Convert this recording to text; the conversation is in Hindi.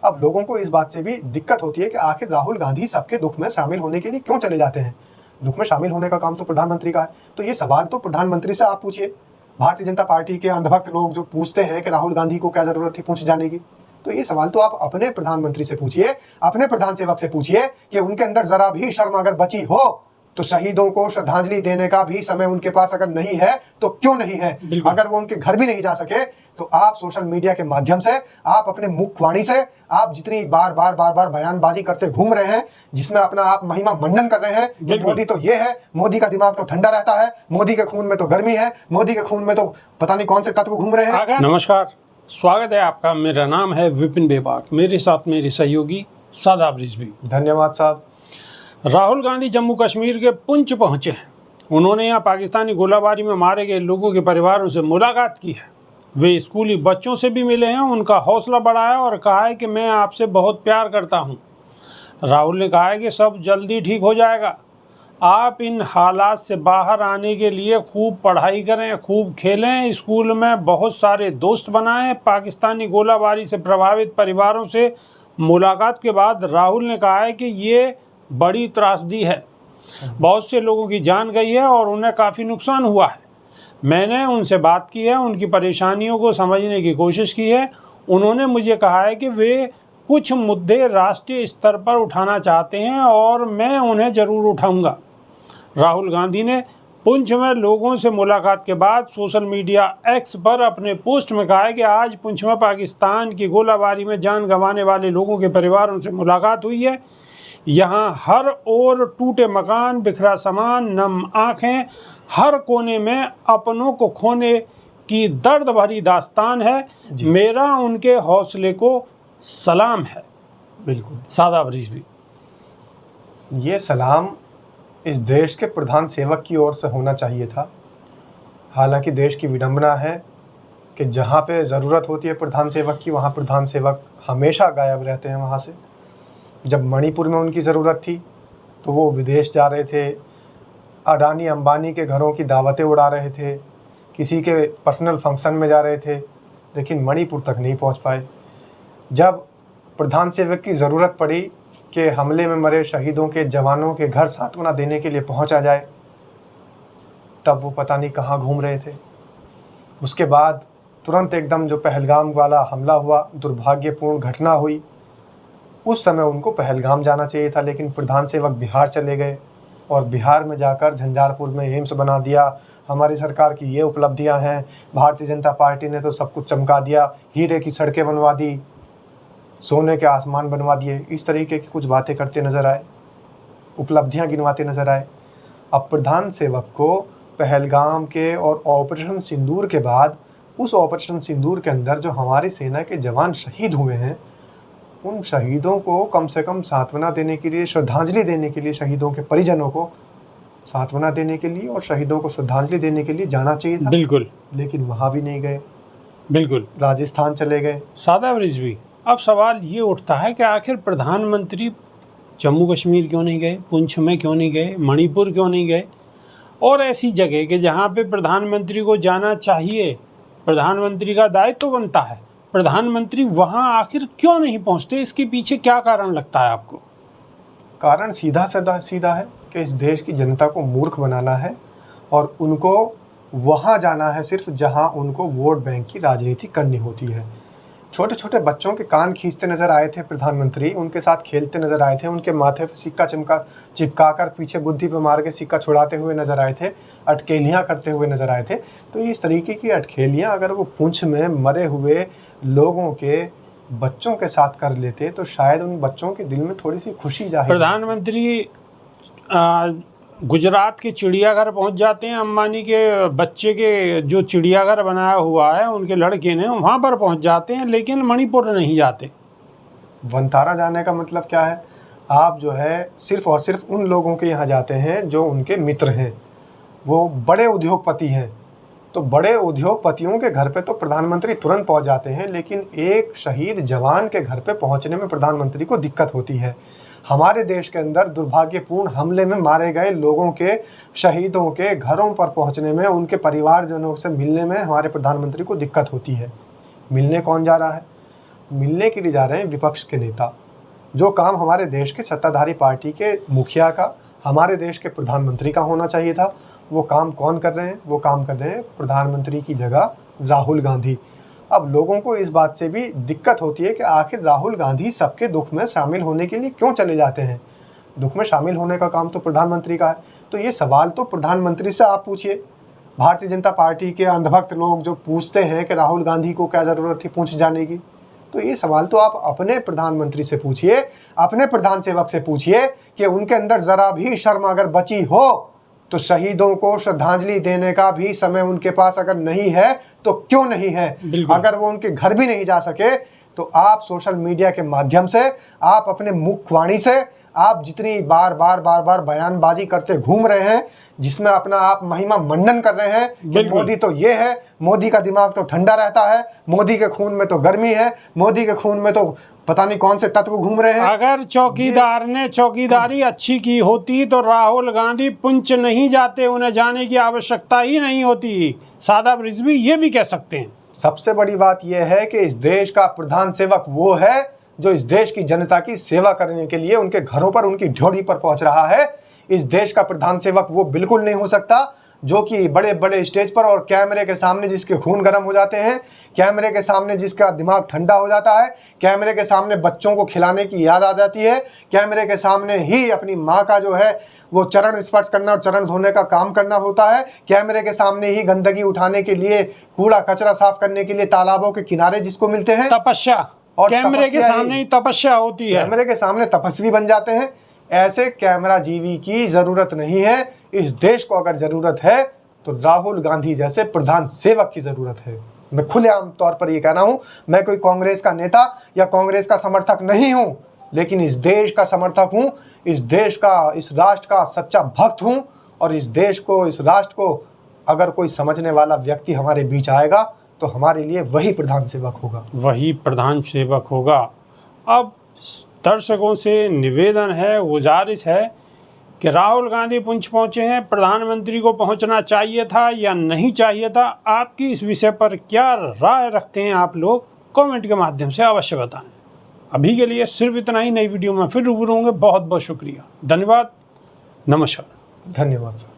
अब लोगों को इस बात से भी दिक्कत होती है कि आखिर राहुल गांधी सबके दुख में शामिल होने के लिए क्यों चले जाते हैं। दुख में शामिल होने का काम तो प्रधानमंत्री का है। तो ये सवाल तो प्रधानमंत्री से आप पूछिए। भारतीय जनता पार्टी के अंधभक्त लोग जो पूछते हैं कि राहुल गांधी को क्या जरूरत थी पूछ जाने की, तो ये सवाल तो आप अपने प्रधानमंत्री से पूछिए, अपने प्रधान सेवक से पूछिए कि उनके अंदर जरा भी शर्म अगर बची हो तो शहीदों को श्रद्धांजलि देने का भी समय उनके पास अगर नहीं है तो क्यों नहीं है। अगर वो उनके घर भी नहीं जा सके तो आप सोशल मीडिया के माध्यम से, आप अपने मुखवाणी से, आप जितनी बार बार बयानबाजी करते घूम रहे हैं, जिसमें अपना आप महिमा मंडन कर रहे हैं कि मोदी तो ये है, मोदी का दिमाग तो ठंडा रहता है, मोदी के खून में तो गर्मी है, मोदी के खून में तो पता नहीं कौन से तत्व घूम रहे हैं। नमस्कार, स्वागत है आपका। मेरा नाम है विपिन बेबाक, मेरे साथ मेरे सहयोगी शादाब रिजवी। धन्यवाद साहब। राहुल गांधी जम्मू कश्मीर के पुंछ पहुंचे हैं। उन्होंने यहाँ पाकिस्तानी गोलाबारी में मारे गए लोगों के परिवारों से मुलाकात की है। वे स्कूली बच्चों से भी मिले हैं, उनका हौसला बढ़ाया और कहा है कि मैं आपसे बहुत प्यार करता हूँ। राहुल ने कहा है कि सब जल्दी ठीक हो जाएगा। आप इन हालात से बाहर आने के लिए खूब पढ़ाई करें, खूब खेलें, स्कूल में बहुत सारे दोस्त बनाएं। पाकिस्तानी गोलाबारी से प्रभावित परिवारों से मुलाकात के बाद राहुल ने कहा है कि ये बड़ी त्रासदी है, बहुत से लोगों की जान गई है और उन्हें काफ़ी नुकसान हुआ है। मैंने उनसे बात की है, उनकी परेशानियों को समझने की कोशिश की है। उन्होंने मुझे कहा है कि वे कुछ मुद्दे राष्ट्रीय स्तर पर उठाना चाहते हैं और मैं उन्हें ज़रूर उठाऊंगा। राहुल गांधी ने पुंछ में लोगों से मुलाकात के बाद सोशल मीडिया एक्स पर अपने पोस्ट में कहा है कि आज पुंछ में पाकिस्तान की गोलाबारी में जान गंवाने वाले लोगों के परिवारों से मुलाकात हुई है। यहाँ हर ओर टूटे मकान, बिखरा सामान, नम आँखें, हर कोने में अपनों को खोने की दर्द भरी दास्तान है। मेरा उनके हौसले को सलाम है। बिल्कुल शादाब रिजवी। ये सलाम इस देश के प्रधान सेवक की ओर से होना चाहिए था। हालांकि देश की विडंबना है कि जहाँ पे ज़रूरत होती है प्रधान सेवक की, वहाँ प्रधान सेवक हमेशा गायब रहते हैं वहाँ से। जब मणिपुर में उनकी ज़रूरत थी तो वो विदेश जा रहे थे, अडानी अंबानी के घरों की दावतें उड़ा रहे थे, किसी के पर्सनल फंक्शन में जा रहे थे, लेकिन मणिपुर तक नहीं पहुँच पाए। जब प्रधान सेवक की ज़रूरत पड़ी कि हमले में मरे शहीदों के जवानों के घर सांत्वना देने के लिए पहुंचा जाए, तब वो पता नहीं कहाँ घूम रहे थे। उसके बाद तुरंत एकदम जो पहलगाम वाला हमला हुआ, दुर्भाग्यपूर्ण घटना हुई, उस समय उनको पहलगाम जाना चाहिए था, लेकिन प्रधान सेवक बिहार चले गए और बिहार में जाकर झंझारपुर में एम्स बना दिया। हमारी सरकार की ये उपलब्धियां हैं, भारतीय जनता पार्टी ने तो सब कुछ चमका दिया, हीरे की सड़कें बनवा दी, सोने के आसमान बनवा दिए, इस तरीके की कुछ बातें करते नज़र आए, उपलब्धियां गिनवाते नज़र आए। अब प्रधान सेवक को पहलगाम के और ऑपरेशन सिंदूर के बाद, उस ऑपरेशन सिंदूर के अंदर जो हमारी सेना के जवान शहीद हुए हैं, उन शहीदों को कम से कम सांत्वना देने के लिए, श्रद्धांजलि देने के लिए, शहीदों के परिजनों को सांत्वना देने के लिए और शहीदों को श्रद्धांजलि देने के लिए जाना चाहिए था। बिल्कुल, लेकिन वहाँ भी नहीं गए, बिल्कुल राजस्थान चले गए। शादाब रिजवी। अब सवाल ये उठता है कि आखिर प्रधानमंत्री जम्मू कश्मीर क्यों नहीं गए, पुंछ में क्यों नहीं गए, मणिपुर क्यों नहीं गए और ऐसी जगह कि जहाँ पे प्रधानमंत्री को जाना चाहिए, प्रधानमंत्री का दायित्व तो बनता है, प्रधानमंत्री वहाँ आखिर क्यों नहीं पहुँचते? इसके पीछे क्या कारण लगता है आपको? कारण सीधा है कि इस देश की जनता को मूर्ख बनाना है और उनको वहाँ जाना है सिर्फ जहाँ उनको वोट बैंक की राजनीति करनी होती है। छोटे छोटे बच्चों के कान खींचते नज़र आए थे प्रधानमंत्री, उनके साथ खेलते नज़र आए थे, उनके माथे पे सिक्का चिपका कर पीछे बुद्धि पे मार के सिक्का छुड़ाते हुए नज़र आए थे, अटखेलियाँ करते हुए नज़र आए थे। तो इस तरीके की अटखेलियाँ अगर वो पुंछ में मरे हुए लोगों के बच्चों के साथ कर लेते तो शायद उन बच्चों के दिल में थोड़ी सी खुशी जाहिर। प्रधानमंत्री गुजरात के चिड़ियाघर पहुंच जाते हैं, अंबानी के बच्चे के जो चिड़ियाघर बनाया हुआ है उनके लड़के ने, वहां पर पहुंच जाते हैं, लेकिन मणिपुर नहीं जाते। वनतारा जाने का मतलब क्या है? आप जो है सिर्फ और सिर्फ उन लोगों के यहाँ जाते हैं जो उनके मित्र हैं, वो बड़े उद्योगपति हैं। तो बड़े उद्योगपतियों के घर पे तो प्रधानमंत्री तुरंत पहुंच जाते हैं, लेकिन एक शहीद जवान के घर पे पहुंचने में प्रधानमंत्री को दिक्कत होती है। हमारे देश के अंदर दुर्भाग्यपूर्ण हमले में मारे गए लोगों के, शहीदों के घरों पर पहुंचने में, उनके परिवारजनों से मिलने में हमारे प्रधानमंत्री को दिक्कत होती है। मिलने कौन जा रहा है? मिलने के लिए जा रहे हैं विपक्ष के नेता। जो काम हमारे देश के सत्ताधारी पार्टी के मुखिया का, हमारे देश के प्रधानमंत्री का होना चाहिए था, वो काम कौन कर रहे हैं? वो काम कर रहे हैं प्रधानमंत्री की जगह राहुल गांधी। अब लोगों को इस बात से भी दिक्कत होती है कि आखिर राहुल गांधी सबके दुख में शामिल होने के लिए क्यों चले जाते हैं? दुख में शामिल होने का काम तो प्रधानमंत्री का है। तो ये सवाल तो प्रधानमंत्री से आप पूछिए। भारतीय जनता पार्टी के अंधभक्त लोग जो पूछते हैं कि राहुल गांधी को क्या ज़रूरत थी पूछ जाने की, तो ये सवाल तो आप अपने प्रधानमंत्री से पूछिए, अपने प्रधान सेवक से पूछिए कि उनके अंदर ज़रा भी शर्म अगर बची हो तो शहीदों को श्रद्धांजलि देने का भी समय उनके पास अगर नहीं है तो क्यों नहीं है? अगर वो उनके घर भी नहीं जा सके तो आप सोशल मीडिया के माध्यम से, आप अपने मुखवाणी से, आप जितनी बार बार बयानबाजी करते घूम रहे हैं, जिसमें अपना आप महिमा मंडन कर रहे हैं कि मोदी तो ये है, मोदी का दिमाग तो ठंडा रहता है, मोदी के खून में तो गर्मी है, मोदी के खून में तो पता नहीं कौन से तत्व घूम रहे हैं। अगर चौकीदार ने चौकीदारी अच्छी की होती तो राहुल गांधी पुंछ नहीं जाते, उन्हें जाने की आवश्यकता ही नहीं होती। सादाब रिजवी ये भी कह सकते हैं। सबसे बड़ी बात यह है कि इस देश का प्रधान सेवक वो है जो इस देश की जनता की सेवा करने के लिए उनके घरों पर, उनकी ड्योढ़ी पर पहुंच रहा है। इस देश का प्रधान सेवक वो बिल्कुल नहीं हो सकता जो कि बड़े बड़े स्टेज पर और कैमरे के सामने जिसके खून गर्म हो जाते हैं, कैमरे के सामने जिसका दिमाग ठंडा हो जाता है, कैमरे के सामने बच्चों को खिलाने की याद आ जाती है, कैमरे के सामने ही अपनी माँ का जो है वो चरण स्पर्श करना और चरण धोने का काम करना होता है, कैमरे के सामने ही गंदगी उठाने के लिए, कूड़ा कचरा साफ करने के लिए तालाबों के किनारे जिसको मिलते हैं, तपस्या, और कैमरे के सामने ही तपस्या होती है, कैमरे के सामने तपस्वी बन जाते हैं। ऐसे कैमरा जीवी की जरूरत नहीं है। इस देश को अगर जरूरत है तो राहुल गांधी जैसे प्रधान सेवक की जरूरत है। मैं खुलेआम तौर पर ये कह रहा हूं, मैं कोई कांग्रेस का नेता या कांग्रेस का समर्थक नहीं हूं, लेकिन इस देश का समर्थक हूं, इस देश का, इस राष्ट्र का सच्चा भक्त हूं। और इस देश को, इस राष्ट्र को अगर कोई समझने वाला व्यक्ति हमारे बीच आएगा तो हमारे लिए वही प्रधान सेवक होगा, वही प्रधान सेवक होगा। अब दर्शकों से निवेदन है, गुजारिश है कि राहुल गांधी पुंछ पहुंचे हैं, प्रधानमंत्री को पहुंचना चाहिए था या नहीं चाहिए था? आपकी इस विषय पर क्या राय रखते हैं आप लोग? कमेंट के माध्यम से अवश्य बताएं। अभी के लिए सिर्फ इतना ही। नई वीडियो में फिर रूबरू होंगे। बहुत बहुत शुक्रिया, धन्यवाद, नमस्कार। धन्यवाद सर।